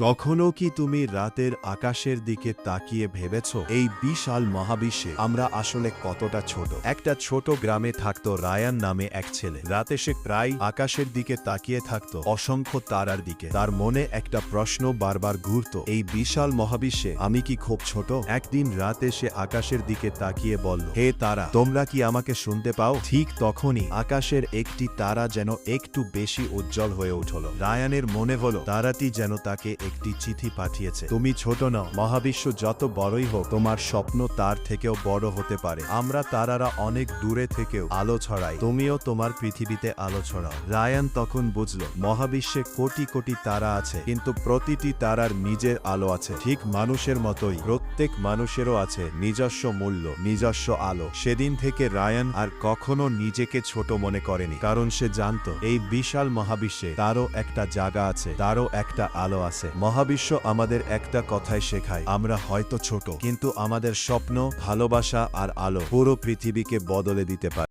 কখনো কি তুমি রাতের আকাশের দিকে তাকিয়ে ভেবেছ এই বিশাল মহাবিশ্বে আমরা আসলে কতটা ছোট? একটা ছোট গ্রামে থাকতো রায়ান নামে এক ছেলে। রাতে সে প্রায় আকাশের দিকে তাকিয়ে থাকতো, অসংখ্য তারার দিকে। তার মনে একটা প্রশ্ন বারবার ঘুরত, এই বিশাল মহাবিশ্বে আমি কি খুব ছোট? একদিন রাতে সে আকাশের দিকে তাকিয়ে বলল, হে তারা, তোমরা কি আমাকে শুনতে পাও? ঠিক তখনই আকাশের একটি তারা যেন একটু বেশি উজ্জ্বল হয়ে উঠল। রায়ানের মনে হলো তারাটি যেন তাকে একটি চিঠি পাঠিয়েছে, তুমি ছোট নও, মহাবিশ্ব যত বড়ই হোক তোমার স্বপ্ন তার থেকেও বড় হতে পারে। আমরা তারারা অনেক দূরে থেকেও আলো ছড়াই, তুমিও তোমার পৃথিবীতে আলো ছড়াও। রায়ান তখন বুঝল মহাবিশ্বে কোটি কোটি তারা আছে, কিন্তু প্রতিটি তারার নিজের আলো আছে। ঠিক মানুষের মতোই প্রত্যেক মানুষেরও আছে নিজস্ব মূল্য, নিজস্ব আলো। সেদিন থেকে রায়ান আর কখনো নিজেকে ছোট মনে করেনি, কারণ সে জানত এই বিশাল মহাবিশ্বে তারও একটা জায়গা আছে, তারও একটা আলো আছে। মহাবিশ্ব আমাদের একটা কথাই শেখায়, আমরা হয়তো ছোট, কিন্তু আমাদের স্বপ্ন, ভালোবাসা আর আলো পুরো পৃথিবীকে বদলে দিতে পারে।